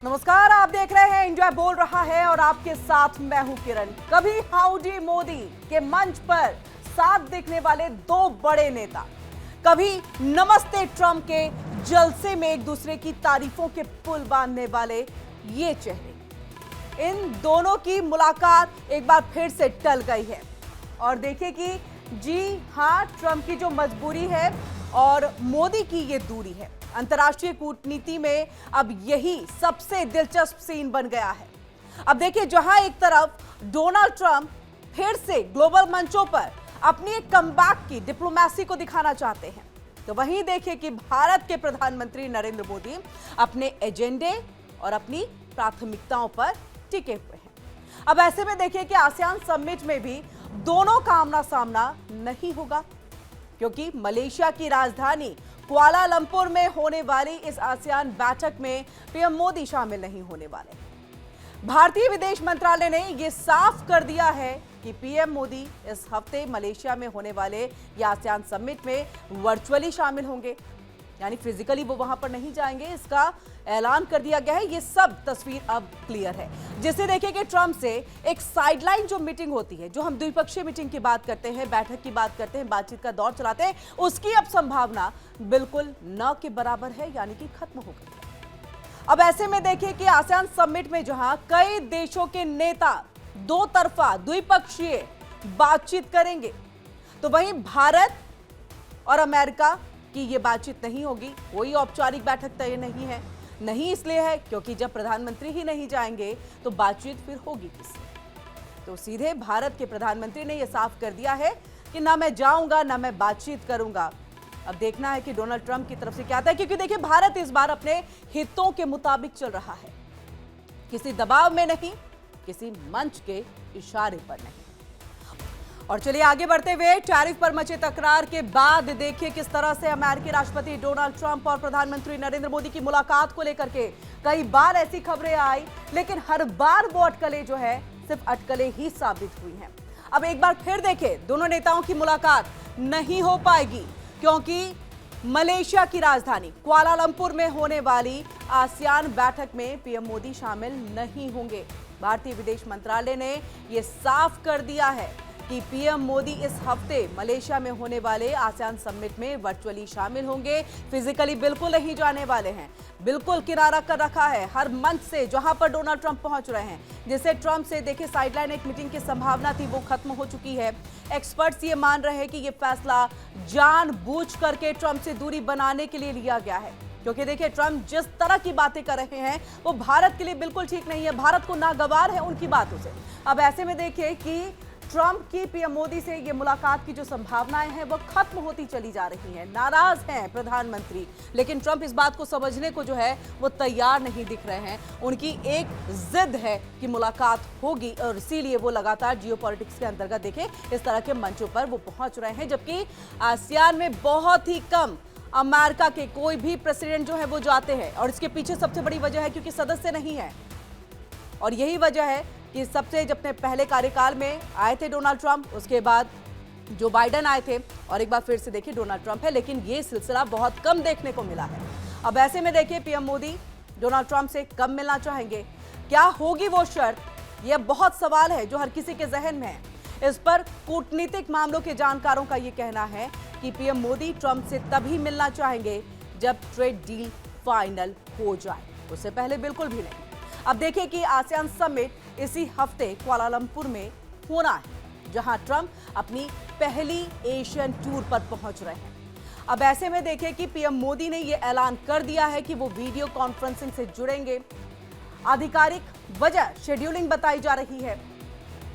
नमस्कार, आप देख रहे हैं इंडिया बोल रहा है और आपके साथ मैं हूं किरण। कभी हाउडी मोदी के मंच पर साथ देखने वाले दो बड़े नेता, कभी नमस्ते ट्रंप के जलसे में एक दूसरे की तारीफों के पुल बांधने वाले ये चेहरे, इन दोनों की मुलाकात एक बार फिर से टल गई है। और देखिए कि जी हां, ट्रंप की जो मजबूरी है और मोदी की ये दूरी है। अंतर्राष्ट्रीय कूटनीति में अब यही सबसे दिलचस्प सीन बन गया है। अब देखिए, जहां एक तरफ डोनाल्ड ट्रंप फिर से ग्लोबल मंचों पर अपनी एक कमबैक की डिप्लोमेसी को दिखाना चाहते हैं, तो वहीं देखिए कि भारत के प्रधानमंत्री नरेंद्र मोदी अपने एजेंडे और अपनी प्राथमिकताओं पर टिके हुए हैं। अब ऐसे में देखिए कि आसियान समिट में भी दोनों का आमना सामना नहीं होगा, क्योंकि मलेशिया की राजधानी कुआलालंपुर में होने वाली इस आसियान बैठक में पीएम मोदी शामिल नहीं होने वाले। भारतीय विदेश मंत्रालय ने यह साफ कर दिया है कि पीएम मोदी इस हफ्ते मलेशिया में होने वाले ये आसियान समिट में वर्चुअली शामिल होंगे, यानी फिजिकली वो वहां पर नहीं जाएंगे। इसका ऐलान कर दिया गया है। ये सब तस्वीर अब क्लियर है, जिसे देखिए कि ट्रंप से एक साइडलाइन जो मीटिंग होती है, जो हम द्विपक्षीय मीटिंग की बात करते हैं, बैठक की बात करते हैं, बातचीत का दौर चलाते हैं, उसकी अब संभावना बिल्कुल न के बराबर है, यानी कि खत्म हो गई है। अब ऐसे में देखिए कि आसियान समिट में जहां कई देशों के नेता दो तरफा द्विपक्षीय बातचीत करेंगे, तो वहीं भारत और अमेरिका कि ये बातचीत नहीं होगी। कोई औपचारिक बैठक तय नहीं है। नहीं इसलिए है क्योंकि जब प्रधानमंत्री ही नहीं जाएंगे तो बातचीत फिर होगी किससे? तो सीधे भारत के प्रधानमंत्री ने यह साफ कर दिया है कि ना मैं जाऊंगा ना मैं बातचीत करूंगा। अब देखना है कि डोनाल्ड ट्रंप की तरफ से क्या आता है, क्योंकि देखिए भारत इस बार अपने हितों के मुताबिक चल रहा है, किसी दबाव में नहीं, किसी मंच के इशारे पर नहीं। और चलिए आगे बढ़ते हुए, टैरिफ पर मचे तकरार के बाद देखिए किस तरह से अमेरिकी राष्ट्रपति डोनाल्ड ट्रंप और प्रधानमंत्री नरेंद्र मोदी की मुलाकात को लेकर के कई बार ऐसी खबरें आई, लेकिन हर बार वो अटकलें जो है सिर्फ अटकलें ही साबित हुई हैं। अब एक बार फिर देखें, दोनों नेताओं की मुलाकात नहीं हो पाएगी, क्योंकि मलेशिया की राजधानी कुआलालंपुर में होने वाली आसियान बैठक में पीएम मोदी शामिल नहीं होंगे। भारतीय विदेश मंत्रालय ने यह साफ कर दिया है कि पीएम मोदी इस हफ्ते मलेशिया में होने वाले आसियान समिट में वर्चुअली शामिल होंगे, फिजिकली बिल्कुल नहीं जाने वाले हैं। बिल्कुल किनारा कर रखा है हर मंच से जहां पर डोनाल्ड ट्रंप पहुंच रहे हैं। जिससे ट्रंप से देखिए साइडलाइन एक मीटिंग की संभावना थी, वो खत्म हो चुकी है। एक्सपर्ट्स ये मान रहे हैं कि ये फैसला जानबूझ करके ट्रंप से दूरी बनाने के लिए लिया गया है, क्योंकि देखिए ट्रंप जिस तरह की बातें कर रहे हैं वो भारत के लिए बिल्कुल ठीक नहीं है। भारत को नागवार है उनकी बातों से। अब ऐसे में देखिए कि ट्रंप की पीएम मोदी से ये मुलाकात की जो संभावनाएं हैं वो खत्म होती चली जा रही हैं। नाराज हैं प्रधानमंत्री, लेकिन ट्रंप इस बात को समझने को जो है वो तैयार नहीं दिख रहे हैं। उनकी एक जिद है कि मुलाकात होगी, और इसीलिए वो लगातार जियोपॉलिटिक्स के अंतर्गत देखें इस तरह के मंचों पर वो पहुंच रहे हैं। जबकि आसियान में बहुत ही कम अमेरिका के कोई भी प्रेसिडेंट जो है वो जाते हैं, और इसके पीछे सबसे बड़ी वजह है क्योंकि सदस्य नहीं है। और यही वजह है कि सबसे जब अपने पहले कार्यकाल में आए थे डोनाल्ड ट्रंप, उसके बाद जो बाइडेन आए थे, और एक बार फिर से देखिए डोनाल्ड ट्रंप है, लेकिन ये सिलसिला बहुत कम देखने को मिला है। अब ऐसे में देखिए पीएम मोदी डोनाल्ड ट्रंप से कब मिलना चाहेंगे, क्या होगी वो शर्त, यह बहुत सवाल है जो हर किसी के जहन में है। इस पर कूटनीतिक मामलों के जानकारों का यह कहना है कि पीएम मोदी ट्रंप से तभी मिलना चाहेंगे जब ट्रेड डील फाइनल हो जाए, उससे पहले बिल्कुल भी नहीं। अब देखिए कि आसियान समिट इसी हफ्ते कुआलालंपुर में होना है, जहां ट्रंप अपनी पहली एशियन टूर पर पहुंच रहे हैं। अब ऐसे में देखिए कि पीएम मोदी ने यह ऐलान कर दिया है कि वो वीडियो कॉन्फ्रेंसिंग से जुड़ेंगे। आधिकारिक वजह शेड्यूलिंग बताई जा रही है।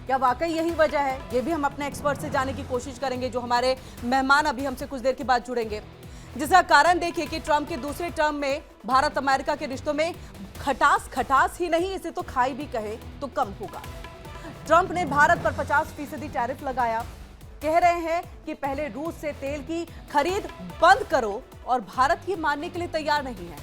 क्या वाकई यही वजह है, ये भी हम अपने एक्सपर्ट से जानने की कोशिश करेंगे, जो हमारे मेहमान अभी हमसे कुछ देर के बाद जुड़ेंगे। जिसका कारण देखिए कि ट्रंप के दूसरे टर्म में भारत अमेरिका के रिश्तों में खटास ही नहीं, इसे तो खाई भी कहे तो कम होगा। ट्रंप ने भारत पर 50% टैरिफ लगाया, कह रहे हैं कि पहले रूस से तेल की खरीद बंद करो, और भारत ये मानने के लिए तैयार नहीं है।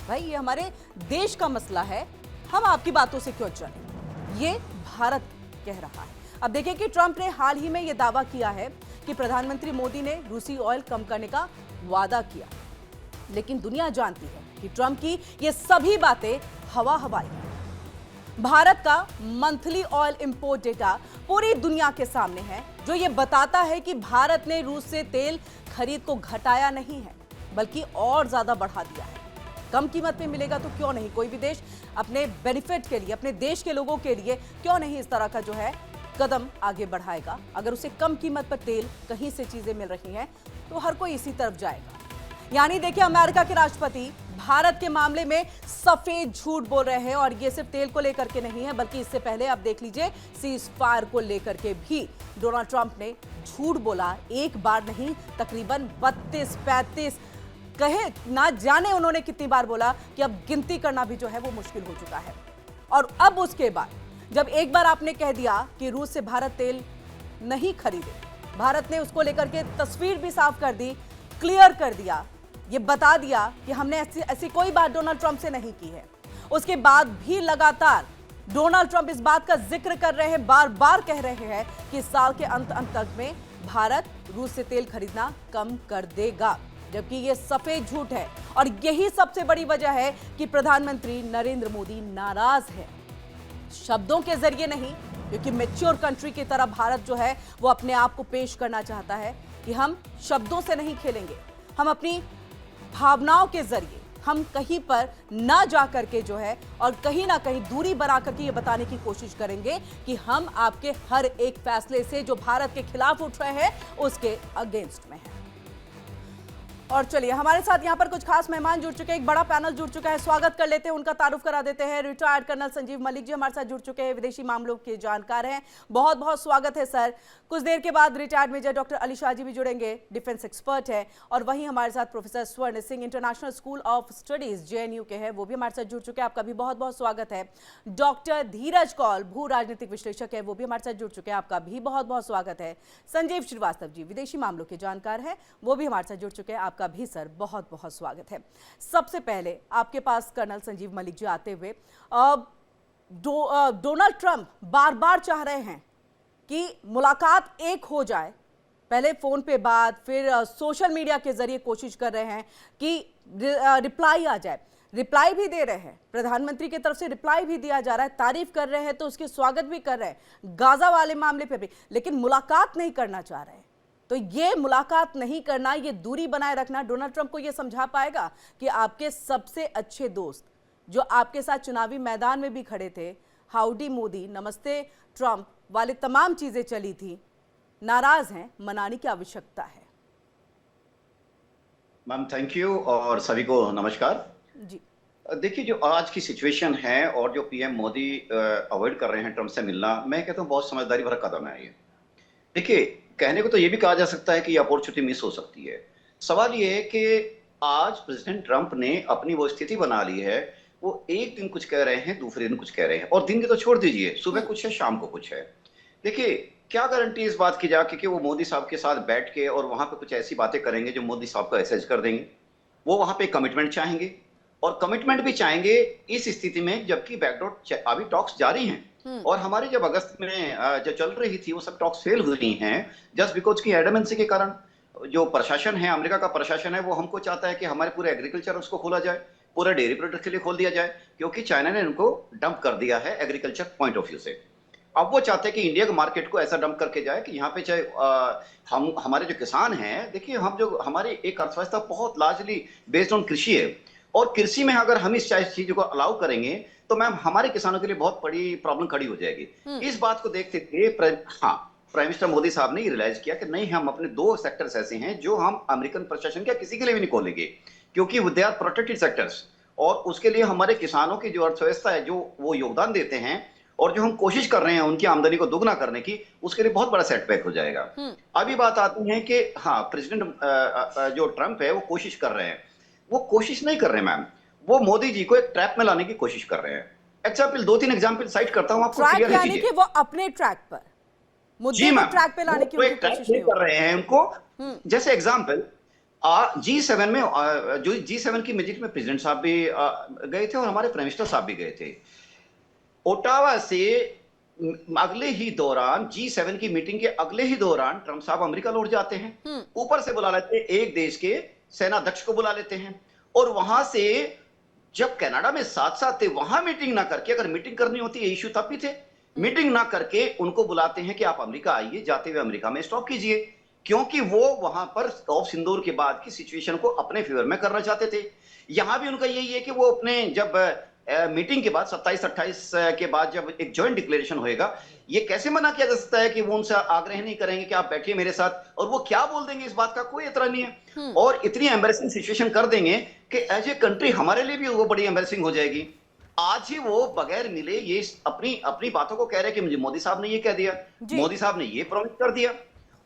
भाई ये हमारे देश का मसला है, हम आपकी बातों से क्यों चलें, ये भारत कह रहा है। अब देखिए कि ट्रंप ने हाल ही में यह दावा किया है कि प्रधानमंत्री मोदी ने रूसी ऑयल कम करने का वादा किया, लेकिन दुनिया जानती है कि ट्रंप की ये सभी बातें हवा हवाई। भारत का मंथली ऑयल इंपोर्ट डेटा पूरी दुनिया के सामने है, जो ये बताता है कि भारत ने रूस से तेल खरीद को घटाया नहीं है, बल्कि और ज्यादा बढ़ा दिया है। कम कीमत में मिलेगा तो क्यों नहीं, कोई भी देश अपने बेनिफिट के लिए, अपने देश के लोगों के लिए क्यों नहीं इस तरह का जो है कदम आगे बढ़ाएगा। अगर उसे कम कीमत पर तेल कहीं से चीजें मिल रही हैं तो हर कोई इसी तरफ जाएगा। यानी देखिए, अमेरिका के राष्ट्रपति भारत के मामले में सफेद झूठ बोल रहे हैं, और ये सिर्फ तेल को लेकर के नहीं है, बल्कि इससे पहले आप देख लीजिए सीज फायर को लेकर के भी डोनाल्ड ट्रंप ने झूठ बोला। एक बार नहीं, तकरीबन 32-35 कहे ना जाने उन्होंने कितनी बार बोला कि अब गिनती करना भी जो है वो मुश्किल हो चुका है। और अब उसके बाद जब एक बार आपने कह दिया कि रूस से भारत तेल नहीं खरीदे, भारत ने उसको लेकर के तस्वीर भी साफ कर दी, क्लियर कर दिया, ये बता दिया कि हमने ऐसी कोई बात डोनाल्ड ट्रंप से नहीं की है। उसके बाद भी लगातार डोनाल्ड ट्रंप इस बात का जिक्र कर रहे हैं, बार बार कह रहे हैं कि इस साल के अंत तक में भारत रूस से तेल खरीदना कम कर देगा, जबकि ये सफेद झूठ है। और यही सबसे बड़ी वजह है कि प्रधानमंत्री नरेंद्र मोदी नाराज है, शब्दों के जरिए नहीं, क्योंकि मैच्योर कंट्री की तरह भारत जो है वो अपने आप को पेश करना चाहता है कि हम शब्दों से नहीं खेलेंगे, हम अपनी भावनाओं के जरिए हम कहीं पर ना जा करके जो है और कहीं ना कहीं दूरी बना करके ये बताने की कोशिश करेंगे कि हम आपके हर एक फैसले से जो भारत के खिलाफ उठ रहे हैं उसके अगेंस्ट में हैं। और चलिए, हमारे साथ यहाँ पर कुछ खास मेहमान जुड़ चुके हैं, एक बड़ा पैनल जुड़ चुका है, स्वागत कर लेते हैं, उनका तारुफ करा देते हैं। रिटायर्ड कर्नल संजीव मलिक जी हमारे साथ जुड़ चुके हैं, विदेशी मामलों के जानकार हैं, बहुत बहुत स्वागत है सर। कुछ देर के बाद retired major doctor Ali Shah ji भी जुड़ेंगे, डिफेंस एक्सपर्ट है। और वहीं हमारे साथ प्रोफेसर स्वर्ण Singh, international school of studies JNU के हैं, वो भी हमारे साथ जुड़ चुके हैं, आपका भी बहुत बहुत स्वागत है। डॉक्टर धीरज कौल, भू राजनीतिक विश्लेषक है, वो भी हमारे साथ जुड़ चुके हैं, आपका भी बहुत बहुत स्वागत है। संजीव श्रीवास्तव जी, विदेशी मामलों के जानकार हैं, वो भी हमारे साथ जुड़ चुके हैं, आपका भी सर बहुत बहुत स्वागत है। सबसे पहले आपके पास कर्नल संजीव मलिक जी आते हुए, डोनाल्ड ट्रंप बार बार चाह रहे हैं कि मुलाकात एक हो जाए, पहले फोन पे बात, फिर सोशल मीडिया के जरिए कोशिश कर रहे हैं कि रिप्लाई आ जाए, रिप्लाई भी दे रहे हैं, प्रधानमंत्री की तरफ से रिप्लाई भी दिया जा रहा है, तारीफ कर रहे हैं तो उसके स्वागत भी कर रहे हैं, गाजा वाले मामले पे भी, लेकिन मुलाकात नहीं करना चाह रहे हैं। तो ये मुलाकात नहीं करना, ये दूरी बनाए रखना, डोनाल्ड ट्रंप को ये समझा पाएगा कि आपके सबसे अच्छे दोस्त जो आपके साथ चुनावी मैदान में भी खड़े थे, हाउडी मोदी, नमस्ते ट्रंप वाले तमाम चीजें चली थी, नाराज हैं, मनाने की आवश्यकता है। मैम थैंक यू और सभी को नमस्कार जी। देखिए, जो आज की सिचुएशन है और जो PM मोदी अवॉइड कर रहे हैं ट्रंप से मिलना, मैं कहता हूँ बहुत समझदारी भरा कदम है ये। देखिए, कहने को तो ये भी कहा जा सकता है कि अपॉर्चुनिटी मिस हो सकती है। सवाल ये है कि आज प्रेसिडेंट ट्रंप ने अपनी वो स्थिति बना ली है, वो एक दिन कुछ कह रहे हैं, दूसरे दिन कुछ कह रहे हैं, और दिन के तो छोड़ दीजिए, सुबह कुछ है, शाम को कुछ है। देखिए, क्या गारंटी इस बात की जाके कि वो मोदी साहब के साथ बैठ के और वहां पे कुछ ऐसी बातें करेंगे जो मोदी साहब को एसेज कर देंगे। वो वहां पे कमिटमेंट चाहेंगे, और कमिटमेंट भी चाहेंगे इस स्थिति में जबकि बैकडोर अभी टॉक्स जारी हैं, और हमारी जब अगस्त में जो चल रही थी वो सब टॉक्स फेल हुई हैं जस्ट बिकॉज की एडमेंसी के कारण। जो प्रशासन है, अमेरिका का प्रशासन है, वो हमको चाहता है कि हमारे पूरे एग्रीकल्चर उसको खोला जाए, पूरा डेयरी प्रोडक्ट के लिए खोल दिया जाए, क्योंकि चाइना ने उनको डंप कर दिया है एग्रीकल्चर पॉइंट ऑफ व्यू से। अब वो चाहते हैं कि इंडिया के मार्केट को ऐसा डंप करके जाए कि यहाँ पे चाहे हम हमारे जो किसान हैं, देखिए हम जो हमारी एक अर्थव्यवस्था बहुत लार्जली बेस्ड ऑन कृषि है, और कृषि में अगर हम इस चीजों को अलाउ करेंगे तो मैम हमारे किसानों के लिए बहुत बड़ी प्रॉब्लम खड़ी हो जाएगी। इस बात को देखते हुए प्राइम मिनिस्टर मोदी साहब ने रियलाइज किया कि नहीं, हम अपने 2 सेक्टर्स ऐसे हैं जो हम अमेरिकन प्रशासन के किसी के लिए भी नहीं खोलेंगे, क्योंकि दे आर प्रोटेक्टेड सेक्टर्स, और उसके लिए हमारे किसानों की जो अर्थव्यवस्था है, जो वो योगदान देते हैं और जो हम कोशिश कर रहे हैं उनकी आमदनी को दोगुना करने की, उसके लिए बहुत बड़ा सेटबैक हो जाएगा। अभी बात आती है कि हाँ, प्रेसिडेंट जो ट्रंप है वो कोशिश कर रहे हैं, वो कोशिश नहीं कर रहे मैम, वो मोदी जी को एक ट्रैप में लाने की कोशिश कर रहे हैं। एग्जाम्पल 2-3 एग्जाम्पल साइट करता हूं, आपको क्लियर है यानी कि वो अपने ट्रैक पर, मुद्दे को ट्रैक पे लाने की कोशिश नहीं कर रहे हैं उनको। जैसे एग्जाम्पल G7 में, जो G7 की मीटिंग में प्रेसिडेंट साहब भी गए थे और हमारे प्राइम मिनिस्टर साहब भी गए थे। ओटावा से अगले ही दौरान, G7 की मीटिंग के अगले ही दौरान ट्रंप साहब अमेरिका लौट जाते हैं, ऊपर से बुला लेते हैं, एक देश के सेनाध्यक्ष को बुला लेते हैं, और वहां से जब कनाडा में साथ साथ थे वहां मीटिंग ना करके, अगर मीटिंग करनी होती है इश्यू तब भी थे, मीटिंग ना करके उनको बुलाते हैं कि आप अमेरिका आइए, जाते हुए अमेरिका में स्टॉप कीजिए, क्योंकि वो वहां पर ऑफ सिंदूर के बाद की सिचुएशन को अपने फेवर में करना चाहते थे। यहां भी उनका यही है कि वो अपने जब मीटिंग के बाद 27-28 के बाद जब एक जॉइंट डिक्लेरेशन होएगा, ये कैसे मना किया जा सकता है कि वो उनसे आग्रह नहीं करेंगे कि आप बैठिए मेरे साथ, और वो क्या बोल देंगे इस बात का कोई इतरा नहीं है, और इतनी एम्बेरसिंग सिचुएशन कर देंगे कि एज ए कंट्री हमारे लिए भी वो बड़ी एम्बेरसिंग हो जाएगी। आज ही वो बगैर मिले ये अपनी अपनी बातों को कह रहे हैं कि मुझे मोदी साहब ने ये कह दिया, मोदी साहब ने ये प्रॉमिस कर दिया,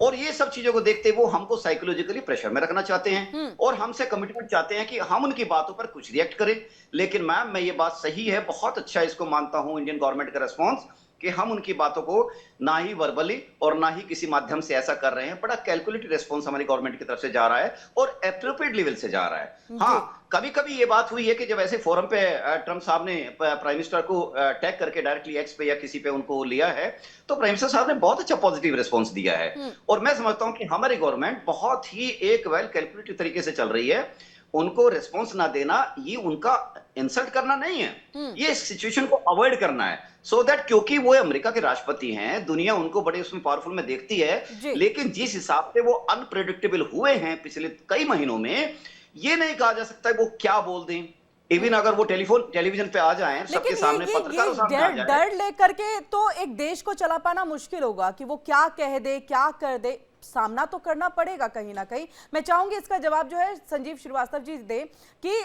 और ये सब चीजों को देखते वो हमको साइकोलॉजिकली प्रेशर में रखना चाहते हैं और हमसे कमिटमेंट चाहते हैं कि हम उनकी बातों पर कुछ रिएक्ट करें। लेकिन मैम, मैं ये बात सही है, बहुत अच्छा इसको मानता हूं इंडियन गवर्नमेंट का रेस्पॉन्स कि हम उनकी बातों को ना ही वर्बली और ना ही किसी माध्यम से ऐसा कर रहे हैं। बड़ा कैलकुलेटेड रेस्पॉन्स हमारी गवर्नमेंट की तरफ से जा रहा है और एप्रोप्रिएट लेवल से जा रहा है। हाँ, कभी कभी ये बात हुई है कि जब ऐसे फोरम पे ट्रंप साहब ने प्राइम मिनिस्टर को टैग करके डायरेक्टली एक्स पे या किसी पे उनको लिया है, तो प्राइम मिनिस्टर साहब ने बहुत अच्छा पॉजिटिव रिस्पॉन्स दिया है। और मैं समझता हूं कि हमारी गवर्नमेंट बहुत ही एक वेल कैलकुलेटेड तरीके से चल रही है। उनको रिस्पॉन्स ना देना ये उनका इंसल्ट करना नहीं है, ये सिचुएशन को अवॉइड करना है, सो दैट, क्योंकि वो अमेरिका के राष्ट्रपति हैं, दुनिया उनको बड़े उसमें पावरफुल में देखती है। लेकिन जिस हिसाब से वो अनप्रेडिक्टेबल हुए हैं पिछले कई महीनों में, ये नहीं कहा जा सकता वो क्या बोल दें। इवन अगर वो टेलीविजन पे आ जाएं सबके सामने, पत्रकारों सामने आ जाएं, डर लेकर के तो एक देश को चला पाना मुश्किल होगा कि वो क्या कह दे, क्या कर दे, सामना तो करना पड़ेगा कहीं ना कहीं। मैं चाहूंगी इसका जवाब जो है संजीव श्रीवास्तव जी दे कि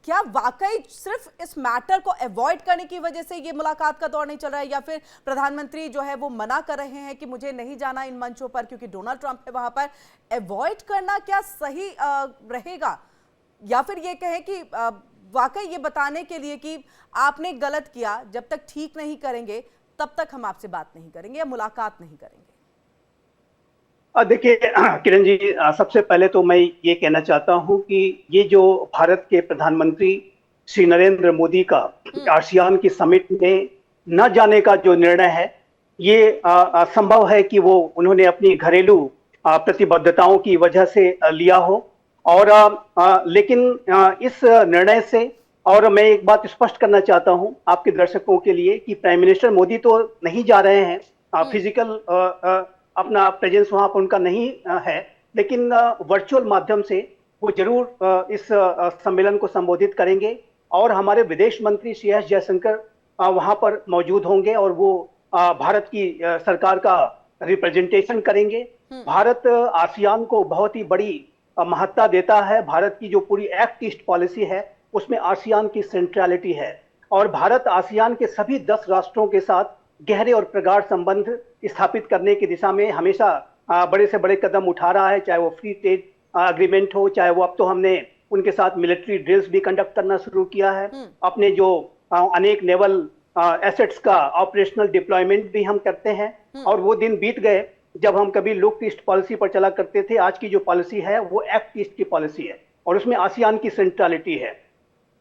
क्या वाकई सिर्फ इस मैटर को अवॉइड करने की वजह से ये मुलाकात का दौर नहीं चल रहा है, या फिर प्रधानमंत्री जो है वो मना कर रहे हैं कि मुझे नहीं जाना इन मंचों पर क्योंकि डोनाल्ड ट्रंप है वहां पर। अवॉइड करना क्या सही रहेगा, या फिर ये कहें कि वाकई ये बताने के लिए कि आपने गलत किया, जब तक ठीक नहीं करेंगे तब तक हम आपसे बात नहीं करेंगे या मुलाकात नहीं करेंगे? देखिए किरण जी, सबसे पहले तो मैं ये कहना चाहता हूं कि ये जो भारत के प्रधानमंत्री श्री नरेंद्र मोदी का आसियान की समिट में न जाने का जो निर्णय है, ये संभव है कि वो उन्होंने अपनी घरेलू प्रतिबद्धताओं की वजह से लिया हो। और लेकिन इस निर्णय से, और मैं एक बात स्पष्ट करना चाहता हूं आपके दर्शकों के लिए कि प्राइम मिनिस्टर मोदी तो नहीं जा रहे हैं, फिजिकल अपना प्रेजेंस वहां पर उनका नहीं है, लेकिन वर्चुअल माध्यम से वो जरूर इस सम्मेलन को संबोधित करेंगे और हमारे विदेश मंत्री श्री एस जयशंकर वहां पर मौजूद होंगे और वो भारत की सरकार का रिप्रेजेंटेशन करेंगे। भारत आसियान को बहुत ही बड़ी महत्ता देता है। भारत की जो पूरी एक्ट ईस्ट पॉलिसी है उसमें आसियान की सेंट्रलिटी है और भारत आसियान के सभी 10 राष्ट्रों के साथ गहरे और प्रगाढ़ संबंध स्थापित करने की दिशा में हमेशा बड़े से बड़े कदम उठा रहा है, चाहे वो फ्री ट्रेड एग्रीमेंट हो, चाहे वो अब तो हमने उनके साथ मिलिट्री ड्रिल्स भी कंडक्ट करना शुरू किया है, अपने जो अनेक नेवल एसेट्स का ऑपरेशनल डिप्लॉयमेंट भी हम करते हैं। और वो दिन बीत गए जब हम कभी लुक ईस्ट पॉलिसी पर चला करते थे। आज की जो पॉलिसी है वो एक्ट ईस्ट की पॉलिसी है और उसमें आसियान की सेंट्रलिटी है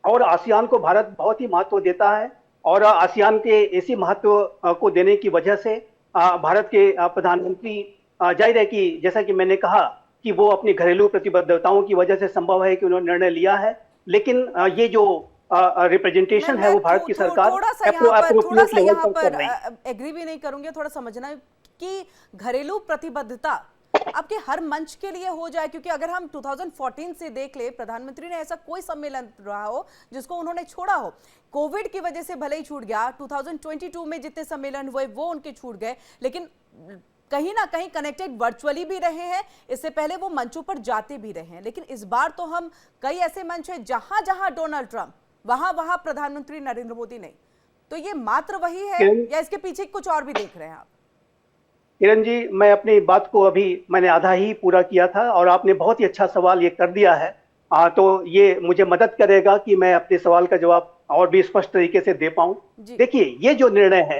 और आसियान को भारत बहुत ही महत्व देता है। और आसियान के इसी महत्व को देने की वजह से भारत के प्रधानमंत्री, जाहिर है कि जैसा कि मैंने कहा कि वो अपनी घरेलू प्रतिबद्धताओं की वजह से संभव है कि उन्होंने निर्णय लिया है, लेकिन ये जो रिप्रेजेंटेशन है वो भारत की सरकार थोड़ा सा यहाँ पर एग्री भी नहीं करूंगी, थोड़ा समझना कि घरेलू प्रतिबद्धता आपके हर मंच के लिए हो जाए, क्योंकि अगर हम 2014 से देख ले, प्रधानमंत्री ने ऐसा कोई सम्मेलन रहा हो जिसको उन्होंने छोड़ा हो। कोविड की वजह से भले ही छूट गया, 2022 में जितने सम्मेलन हुए वो उनके छूट गए, लेकिन कहीं ना कहीं कनेक्टेड वर्चुअली भी रहे हैं, इससे पहले वो मंचों पर जाते भी रहे हैं। लेकिन इस बार तो हम कई ऐसे मंच है जहां जहां डोनाल्ड ट्रंप, वहां प्रधानमंत्री नरेंद्र मोदी नहीं। तो ये मात्र वही है या इसके पीछे कुछ और भी देख रहे हैं आप? किरण जी, मैं अपनी बात को अभी मैंने आधा ही पूरा किया था और आपने बहुत ही अच्छा सवाल ये कर दिया है, तो ये मुझे मदद करेगा कि मैं अपने सवाल का जवाब और भी स्पष्ट तरीके से दे पाऊं। देखिए, ये जो निर्णय है,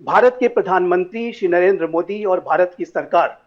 भारत के प्रधानमंत्री श्री नरेंद्र मोदी और भारत की सरकार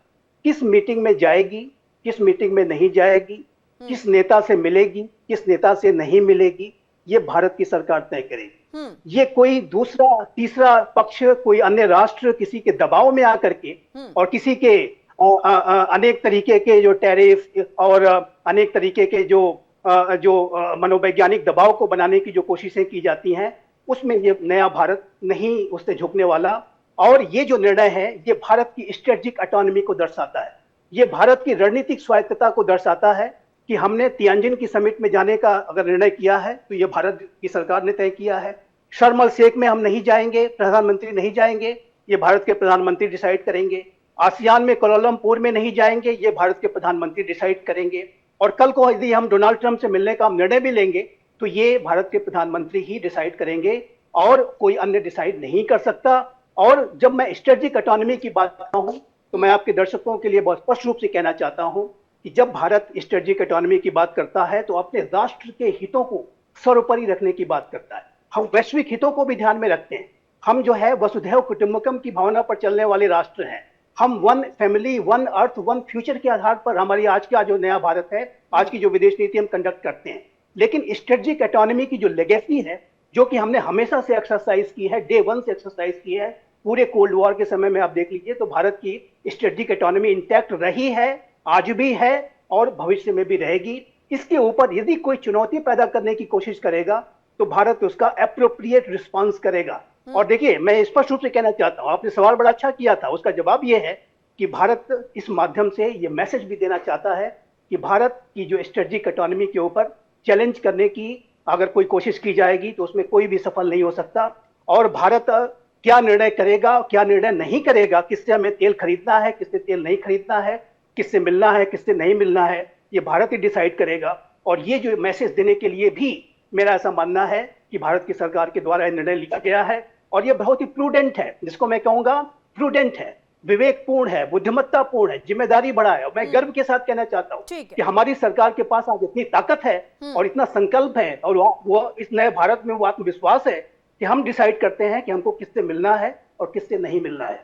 किस मीटिंग में जाएगी, किस मीटिंग में नहीं जाएगी, किस नेता से मिलेगी, किस नेता से नहीं मिलेगी, ये भारत की सरकार तय करेगी। ये कोई दूसरा तीसरा पक्ष, कोई अन्य राष्ट्र किसी के दबाव में आकर के और किसी के अनेक तरीके के जो टैरिफ और अनेक तरीके के जो मनोवैज्ञानिक दबाव को बनाने की जो कोशिशें की जाती हैं, उसमें ये नया भारत नहीं उससे झुकने वाला। और ये जो निर्णय है, ये भारत की स्ट्रेटेजिक ऑटोनॉमी को दर्शाता है, ये भारत की रणनीतिक स्वायत्तता को दर्शाता है कि हमने तियानजिन की समिट में जाने का अगर निर्णय किया है तो ये भारत की सरकार ने तय किया है। शर्म अल शेख में हम नहीं जाएंगे, प्रधानमंत्री नहीं जाएंगे, ये भारत के प्रधानमंत्री डिसाइड करेंगे। आसियान में कोलालमपुर में नहीं जाएंगे, ये भारत के प्रधानमंत्री डिसाइड करेंगे। और कल को यदि हम डोनाल्ड ट्रंप से मिलने का निर्णय भी लेंगे तो ये भारत के प्रधानमंत्री ही डिसाइड करेंगे और कोई अन्य डिसाइड नहीं कर सकता। और जब मैं स्ट्रेटेजिक ऑटोनॉमी की बात करता हूं तो मैं आपके दर्शकों के लिए बहुत स्पष्ट रूप से कहना चाहता हूं कि जब भारत स्ट्रेटेजिक ऑटोनॉमी की बात करता है तो अपने राष्ट्र के हितों को सर्वोपरि रखने की बात करता है। हम वैश्विक हितों को भी ध्यान में रखते हैं। हम जो है वसुधैव कुटुंबकम की भावना पर चलने वाले राष्ट्र हैं। हम one family, one earth, one future के आधार पर हमारी आज का जो नया भारत है, आज की जो विदेश नीति हम कंडक्ट करते हैं। लेकिन स्ट्रेटेजिक ऑटोनॉमी की जो लेगेसी है, जो कि हमने हमेशा से एक्सरसाइज की है, डे वन से एक्सरसाइज की है, पूरे कोल्ड वॉर के समय में आप देख लीजिए तो भारत की स्ट्रेटेजिक ऑटोनॉमी इंटैक्ट रही है, आज भी है और भविष्य में भी रहेगी। इसके ऊपर यदि कोई चुनौती पैदा करने की कोशिश करेगा तो भारत उसका एप्रोप्रिएट रिस्पांस करेगा। और देखिए, मैं स्पष्ट रूप से कहना चाहता हूं, आपने सवाल बड़ा अच्छा किया था, उसका जवाब यह है कि भारत इस माध्यम से ये मैसेज भी देना चाहता है कि भारत की जो स्ट्रेटेजिक ऑटोनॉमी के ऊपर चैलेंज करने की अगर कोई कोशिश की जाएगी तो उसमें कोई भी सफल नहीं हो सकता। और भारत क्या निर्णय करेगा, क्या निर्णय नहीं करेगा, किससे हमें तेल खरीदना है, किससे तेल नहीं खरीदना है, किससे मिलना है, किससे नहीं मिलना है, ये भारत ही डिसाइड करेगा। और ये जो मैसेज देने के लिए भी मेरा ऐसा मानना है कि भारत की सरकार के द्वारा यह निर्णय लिया गया है और ये बहुत ही प्रूडेंट है, जिसको मैं कहूंगा प्रूडेंट है, विवेकपूर्ण है, बुद्धिमत्तापूर्ण है, जिम्मेदारी बड़ा है। और मैं गर्व के साथ कहना चाहता हूं कि हमारी सरकार के पास आज इतनी ताकत है और इतना संकल्प है और वो इस नए भारत में वो आत्मविश्वास है कि हम डिसाइड करते हैं कि हमको किससे मिलना है और किससे नहीं मिलना है।